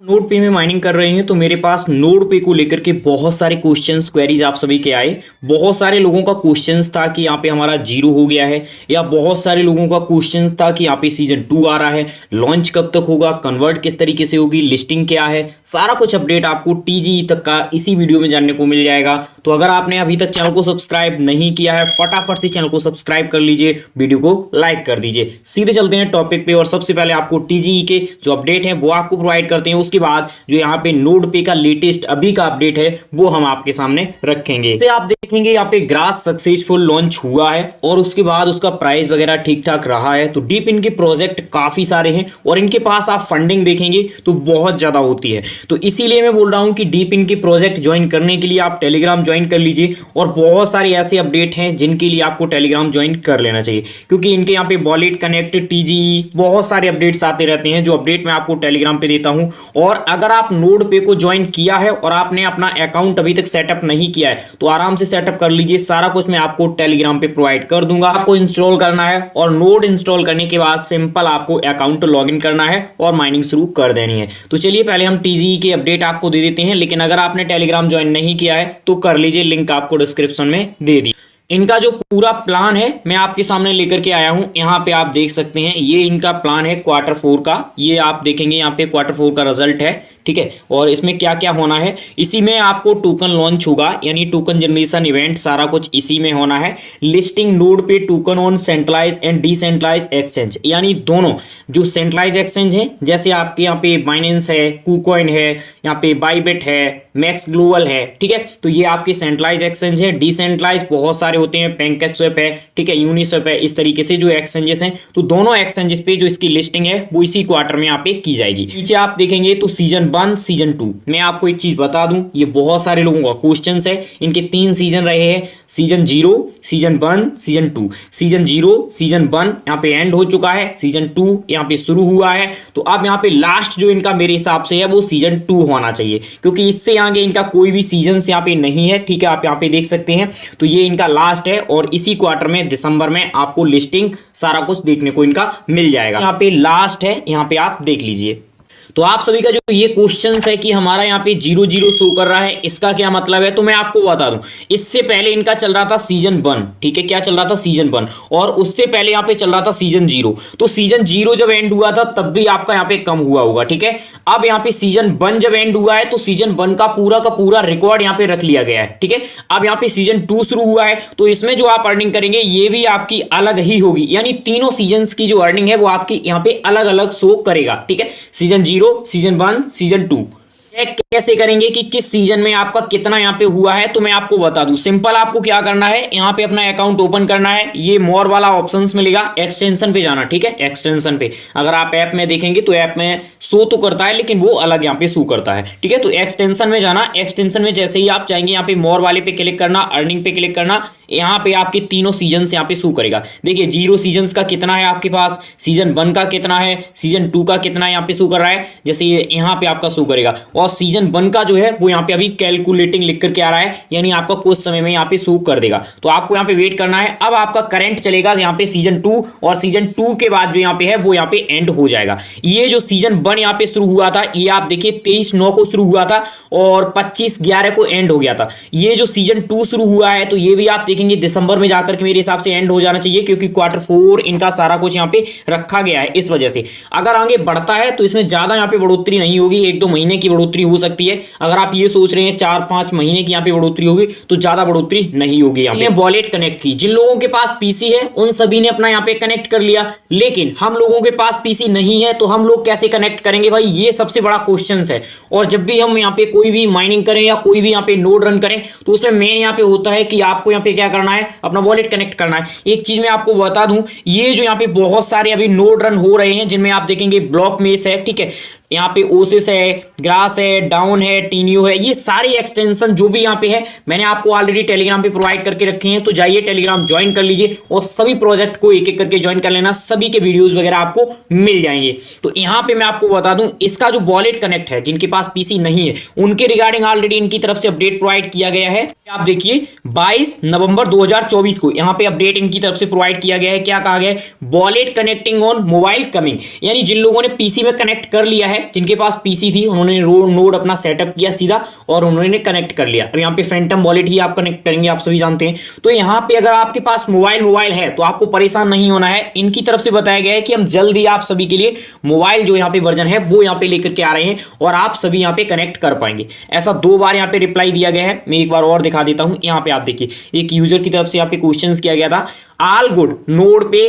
Node पे में mining कर रहे हैं तो मेरे पास नोड पे को लेकर के बहुत सारे क्वेश्चंस क्वेरीज आप सभी के आए। बहुत सारे लोगों का क्वेश्चंस था कि यहाँ पे हमारा 0 हो गया है, या बहुत सारे लोगों का क्वेश्चंस था कि यहाँ पे सीजन 2 आ रहा है, लॉन्च कब तक होगा, कन्वर्ट किस तरीके से होगी, लिस्टिंग क्या है, सारा कुछ अपडेट आपको टीजीई तक का इसी वीडियो में जानने को मिल जाएगा। तो अगर आपने अभी तक चैनल को सब्सक्राइब नहीं किया है, फटाफट से चैनल को सब्सक्राइब कर लीजिए, वीडियो को लाइक कर दीजिए। सीधे चलते हैं टॉपिक पे और सबसे पहले आपको टीजीई के जो अपडेट है वो आपको प्रोवाइड करते हैं। उसके बाद जो यहाँ पे नोड पे का लेटेस्ट अभी का अपडेट है वो हम आपके सामने रखेंगे। इससे आप देखेंगे यहाँ पे ग्रास सक्सेसफुल लॉन्च हुआ है और उसके बाद उसका प्राइस वगैरह ठीक ठाक रहा है। तो डीप इनके प्रोजेक्ट काफी सारे हैं और इनके पास आप फंडिंग देखेंगे तो बहुत ज्यादा होती है। तो इसीलिए मैं बोल रहा हूं कि डीप इनके प्रोजेक्ट ज्वाइन करने के लिए आप टेलीग्राम ज्वाइन कर लीजिए। और बहुत सारे ऐसे अपडेट हैं जिनके लिए आपको टेलीग्राम ज्वाइन कर लेना चाहिए, क्योंकि इनके यहाँ पे वॉलेट कनेक्ट टीजीई बहुत सारे अपडेट्स आते रहते हैं जो अपडेट मैं आपको टेलीग्राम पे देता हूं। और अगर आप नोड पे को ज्वाइन किया है और आपने अपना अकाउंट अभी तक सेटअप नहीं किया है तो आराम से सेटअप कर लीजिए। सारा कुछ मैं आपको टेलीग्राम पे प्रोवाइड कर दूंगा। आपको इंस्टॉल करना है और नोड इंस्टॉल करने के बाद सिंपल आपको अकाउंट लॉगिन करना है और माइनिंग शुरू कर देनी है। तो चलिए पहले हम टीजीई के अपडेट आपको दे देते हैं, लेकिन अगर आपने टेलीग्राम ज्वाइन नहीं किया है तो कर लीजिए, लिंक आपको डिस्क्रिप्शन में दे दी। इनका जो पूरा प्लान है मैं आपके सामने लेकर के आया हूं। यहाँ पे आप देख सकते हैं ये इनका प्लान है Q4 का। ये आप देखेंगे यहाँ पे Q4 का रिजल्ट है, ठीक है। और इसमें क्या क्या होना है, इसी में आपको टोकन लॉन्च होगा, यानी टोकन जनरेशन इवेंट सारा कुछ इसी में होना है। लिस्टिंग नोड पे token on centralize and decentralize exchange, यानी दोनों जो सेंट्रलाइज एक्सचेंज है जैसे आपके यहाँ पे बाइनेंस है, KuCoin है, यहाँ पे बाइबिट है, मैक्स ग्लोबल है, ठीक है। तो ये आपके सेंट्रलाइज एक्सचेंज है। डिसेंट्रलाइज बहुत सारे होते हैं, पैनकेकस्वैप है, ठीक है, यूनिस्वैप है, इस तरीके से जो एक्सचेंजेस हैं। तो दोनों एक्सचेंजेस पे जो इसकी लिस्टिंग है वो इसी क्वार्टर में यहाँ पे की जाएगी। नीचे आप देखेंगे तो सीजन 1 सीजन 2, मैं आपको एक चीज बता दूं, ये बहुत सारे लोगों का क्वेश्चन है। इनके 3 सीजन रहे हैं, season 0, season 1, season 2। Season 0 season 1 यहाँ पे एंड हो चुका है, सीजन 2 यहाँ पे शुरू हुआ है। तो अब यहाँ पे लास्ट जो इनका मेरे हिसाब से है वो सीजन 2 होना चाहिए, क्योंकि इससे आगे इनका कोई भी सीजन यहाँ पे नहीं है, ठीक है। आप यहाँ पे देख सकते हैं तो ये इनका लास्ट है और इसी क्वार्टर में दिसंबर में आपको लिस्टिंग सारा कुछ देखने को इनका मिल जाएगा। यहाँ पे लास्ट है, यहाँ पे आप देख लीजिए। तो आप सभी का जो ये क्वेश्चन है कि हमारा यहाँ पे 0-0 शो कर रहा है, इसका क्या मतलब है, तो मैं आपको बता दूं। इससे पहले इनका चल रहा था सीजन 1, ठीक है, क्या चल रहा था सीजन 1, और उससे पहले यहाँ पे चल रहा था सीजन 0। तो सीजन 0 जब एंड हुआ था तब भी आपका यहाँ पे कम हुआ होगा, ठीक है। अब यहाँ पे सीजन 1 जब एंड हुआ है तो सीजन 1 का पूरा रिकॉर्ड यहाँ पे रख लिया गया है, ठीक है। अब यहाँ पे सीजन 2 शुरू हुआ है तो इसमें जो आप अर्निंग करेंगे ये भी आपकी अलग ही होगी, यानी तीनों सीजन की जो अर्निंग है वो आपकी यहाँ पे अलग अलग शो करेगा, ठीक है। सीजन 0, सीजन 1, सीजन 2 कैसे करेंगे कि किस सीजन में आपका कितना यहाँ पे हुआ है, तो मैं आपको बता दूं। सिंपल आपको क्या करना है, यहाँ पे अपना अकाउंट ओपन करना है, ये मोर वाला ऑप्शंस मिलेगा, एक्सटेंशन पे जाना, ठीक है। एक्सटेंशन पे अगर आप ऐप में देखेंगे तो ऐप में शो तो करता है लेकिन वो अलग यहाँ पे शो करता है, ठीक है। तो एक्सटेंशन में जाना, एक्सटेंशन में जैसे ही आप जाएंगे यहाँ पे मोर वाले पे क्लिक करना, अर्निंग पे क्लिक करना, यहाँ पे आपके तीनों सीजन यहाँ पे शो करेगा। देखिए 0 सीजन का कितना है आपके पास, सीजन 1 का कितना है, सीजन 2 का कितना यहाँ पे शो कर रहा है, जैसे यहाँ पे आपका शो करेगा। और सीजन 1 का जो है वो यहाँ पे अभी कैलकुलेटिंग लिख करके आ रहा है, यानी आपका कुछ समय में यहाँ पे शो कर देगा। तो आपको यहाँ पे वेट करना है। अब आपका करंट चलेगा यहाँ पे सीजन 2, और सीजन 2 के बाद जो यहाँ पे है वो यहाँ पे एंड हो जाएगा। ये जो सीजन 1 यहाँ पे शुरू हुआ था ये आप देखिए 23/9 को शुरू हुआ था और 25/11 को एंड हो गया था। ये जो सीजन 2 शुरू हुआ है तो ये भी आप देखेंगे दिसंबर में जाकर के मेरे हिसाब से एंड हो जाना चाहिए, क्योंकि Q4 इनका सारा कुछ यहाँ पे रखा गया है। इस वजह से अगर आगे बढ़ता है तो इसमें ज्यादा यहाँ पे बढ़ोतरी नहीं होगी, 1-2 महीने की बढ़ोतरी हो सकती है। अगर आप ये सोच रहे हैं 4-5 महीने की यहाँ पे बढ़ोतरी होगी तो ज्यादा बढ़ोतरी नहीं होगी। यहाँ पे वॉलेट कनेक्ट की, जिन लोगों के पास पीसी है उन सभी ने अपना यहाँ पे कनेक्ट कर लिया, लेकिन हम लोगों के पास पीसी नहीं है तो हम लोग कैसे कनेक्ट करेंगे भाई, ये सबसे बड़ा क्वेश्चन है। और जब भी हम यहाँ पे कोई भी माइनिंग करें या कोई भी यहाँ पे नोड रन करें तो उसमें मेन यहाँ पे होता है कि आपको यहाँ पे क्या करना है, अपना वॉलेट कनेक्ट करना है। एक चीज मैं आपको बता दूं, ये जो यहाँ पे बहुत सारे अभी नोड रन हो रहे हैं जिनमें आप देखेंगे ब्लॉक मेश है, ठीक है, यहाँ पे ओसिस है, ग्रास है, डाउन है, टीनियो है, ये सारी एक्सटेंशन जो भी यहाँ पे है मैंने आपको ऑलरेडी टेलीग्राम पे प्रोवाइड करके रखे हैं। तो जाइए टेलीग्राम ज्वाइन कर लीजिए और सभी प्रोजेक्ट को एक एक करके ज्वाइन कर लेना, सभी के वीडियोस वगैरह आपको मिल जाएंगे। तो यहाँ पे मैं आपको बता दूं, इसका जो वॉलेट कनेक्ट है, जिनके पास पीसी नहीं है उनके रिगार्डिंग ऑलरेडी इनकी तरफ से अपडेट प्रोवाइड किया गया है। आप देखिए 22 नवंबर 2024 को यहाँ पे अपडेट इनकी तरफ से प्रोवाइड किया गया है। क्या कहा गया है, wallet connecting on mobile coming, यानी जिन लोगों ने पीसी में कनेक्ट कर लिया है है, जिनके पास पीसी थी उन्होंने नोड अपना सेटअप किया सीधा और उन्होंने कनेक्ट कर लिया। अब यहाँ पे फैंटम वॉलेट ही आप कनेक्ट करेंगे, आप सभी जानते हैं। तो यहाँ पे अगर आपके पास मोबाइल है तो आपको परेशान नहीं होना है। इनकी तरफ से बताया गया है कि हम जल्दी आप सभी के लिए मोबाइल जो यहाँ पे वर्जन है वो यहाँ पे लेकर के आ रहे हैं और आप सभी यहाँ पे कनेक्ट कर पाएंगे। ऐसा 2 बार यहाँ पे रिप्लाई दिया गया है। मैं एक बार और दिखा देता हूं। यहाँ पे आप देखिए एक यूजर की तरफ से यहाँ पे क्वेश्चन किया गया था, ऑल गुड नोड पे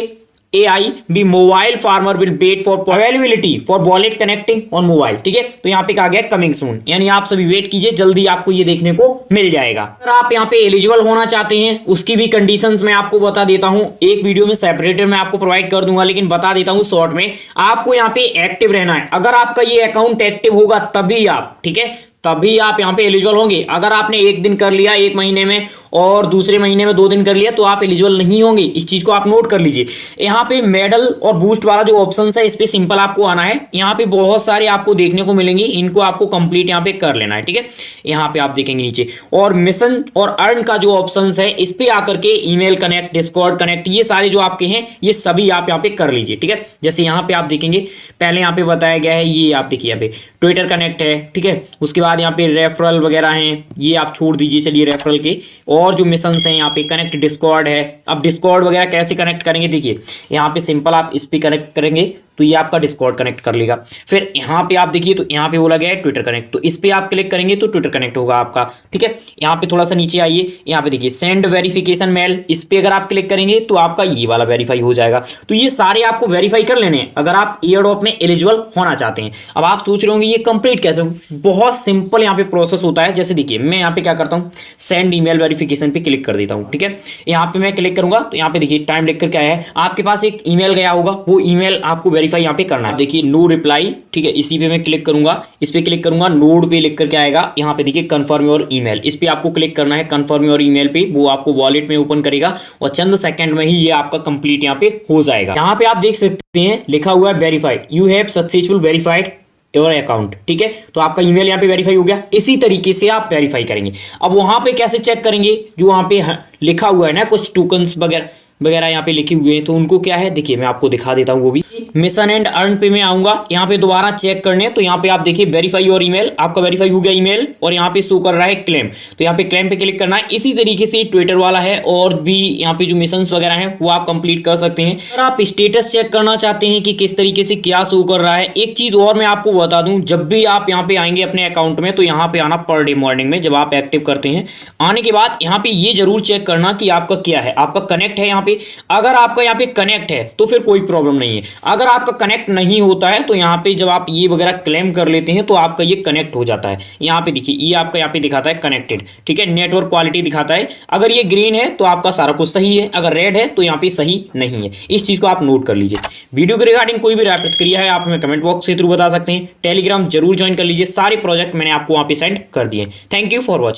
AI भी mobile farmer will wait for availability for wallet connecting on mobile. ठीक है, तो यहाँ पे कहा गया कमिंग सून, यानी आप सभी वेट कीजिए, जल्दी आपको ये देखने को मिल जाएगा। अगर आप यहाँ पे एलिजिबल होना चाहते हैं उसकी भी कंडीशंस मैं आपको बता देता हूं। एक वीडियो में सेपरेटर मैं आपको प्रोवाइड कर दूंगा, लेकिन बता देता हूं शॉर्ट में। आपको यहाँ पे एक्टिव रहना है। अगर आपका ये अकाउंट एक्टिव होगा तभी आप, ठीक है, तभी आप यहाँ पे एलिजिबल होंगे। अगर आपने 1 दिन कर लिया 1 महीने में और दूसरे महीने में 2 दिन कर लिया तो आप एलिजिबल नहीं होंगे। इस चीज को आप नोट कर लीजिए। यहाँ पे मेडल और बूस्ट वाला जो ऑप्शन है इस पे सिंपल आपको आना है। यहाँ पे बहुत सारे आपको देखने को मिलेंगे, इनको आपको कंप्लीट यहाँ पे कर लेना है। ठीक है, यहाँ पे आप देखेंगे नीचे और मिशन और अर्न का जो ऑप्शन है इस पे आकर के ईमेल कनेक्ट, डिस्कॉर्ड कनेक्ट, ये सारे जो आपके हैं ये सभी आप यहाँ पे कर लीजिए। ठीक है, जैसे यहाँ पे आप देखेंगे पहले यहाँ पे बताया गया है, ये आप देखिए यहाँ पे ट्विटर कनेक्ट है। ठीक है, उसके बाद यहाँ पे रेफरल वगैरह हैं, ये आप छोड़ दीजिए, चलिए रेफरल के। और जो मिशंस हैं यहाँ पे कनेक्ट डिस्कॉर्ड है। अब डिस्कॉर्ड वगैरह कैसे कनेक्ट करेंगे, देखिए यहाँ पे सिंपल आप इस पे कनेक्ट करेंगे तो ये आपका डिस्कॉर्ड कनेक्ट कर लेगा। फिर यहाँ पे आप देखिए तो यहाँ पे बोला गया है ट्विटर कनेक्ट, तो इस पे आप क्लिक करेंगे तो ट्विटर कनेक्ट होगा आपका। ठीक है, यहाँ पे थोड़ा सा नीचे आइए, यहाँ पे देखिए सेंड वेरिफिकेशन मेल, इस पे अगर आप क्लिक करेंगे तो आपका ये वाला वेरीफाई हो जाएगा। तो ये सारे आपको वेरीफाई कर लेने हैं अगर आप एयरड्रॉप में एलिजिबल होना चाहते हैं। अब आप सोच रहे होंगे ये कंप्लीट कैसे, बहुत सिंपल यहाँ पे प्रोसेस होता है। जैसे देखिए मैं यहाँ पे क्या करता हूँ, सेंड ईमेल वेरिफिकेशन पे क्लिक कर देता हूँ। ठीक है, यहाँ पे मैं क्लिक करूंगा तो यहाँ पे देखिए टाइम लिख कर क्या है, आपके पास एक ईमेल गया होगा, वो ईमेल आपको वेरीफाई यहाँ पे करना है। देखिए नो रिप्लाई, ठीक है, इसी पे मैं क्लिक करूंगा, इस पे क्लिक करूंगा, नोड पे लिख कर क्या आएगा, यहाँ पे देखिए कंफर्म योर ईमेल, इस पे आपको क्लिक करना है। कंफर्म योर ईमेल पे वो आपको वॉलेट में ओपन करेगा और चंद सेकंड में ही ये आपका कंप्लीट यहाँ पे हो जाएगा। यहाँ पे आप देख सकते हैं लिखा हुआ है verified, you have successful verified your account. ठीक है, तो आपका ईमेल यहाँ पे वेरीफाई हो गया। इसी तरीके से आप वेरीफाई करेंगे। अब वहां पे कैसे चेक करेंगे, जो वहां पे लिखा हुआ है ना कुछ टोकन्स वगैरह यहाँ पे लिखे हुए हैं, तो उनको क्या है देखिए मैं आपको दिखा देता हूँ। वो भी मिशन एंड अर्न पे मैं आऊंगा, यहाँ पे दोबारा चेक करने, तो यहाँ पे आप देखिए वेरीफाई योर ईमेल, आपका वेरीफाई हो गया ईमेल और यहाँ पे शो कर रहा है क्लेम, तो यहाँ पे क्लेम पे क्लिक करना है। इसी तरीके से ट्विटर वाला है और भी यहाँ पे जो मिशंस वगैरह हैं वो आप कंप्लीट कर सकते हैं। अगर आप स्टेटस चेक करना चाहते हैं कि किस तरीके से क्या शो कर रहा है, एक चीज और मैं आपको बता दूं, जब भी आप यहाँ पे आएंगे अपने अकाउंट में तो यहाँ पे आना पर डे मॉर्निंग में जब आप एक्टिव करते हैं, आने के बाद यहाँ पे ये जरूर चेक करना कि आपका क्या है, आपका कनेक्ट है यहाँ पे। अगर आपका यहाँ पे कनेक्ट है तो फिर कोई प्रॉब्लम नहीं है। अगर आपका कनेक्ट नहीं होता है तो यहाँ पे जब आप ये वगैरह क्लेम कर लेते हैं तो आपका ये कनेक्ट हो जाता है। यहाँ पे देखिए ये आपका यहाँ पे दिखाता है कनेक्टेड। ठीक है, नेटवर्क क्वालिटी दिखाता है। अगर ये ग्रीन है तो आपका सारा कुछ सही है, अगर रेड है तो यहाँ पे सही नहीं है। इस चीज को आप नोट कर लीजिए। वीडियो के रिगार्डिंग कोई भी राय प्रतिक्रिया है आप हमें कमेंट बॉक्स के थ्रू बता सकते हैं। टेलीग्राम जरूर ज्वाइन कर लीजिए, सारे प्रोजेक्ट मैंने आपको वहां पे सेंड कर दिए। Thank you for watching.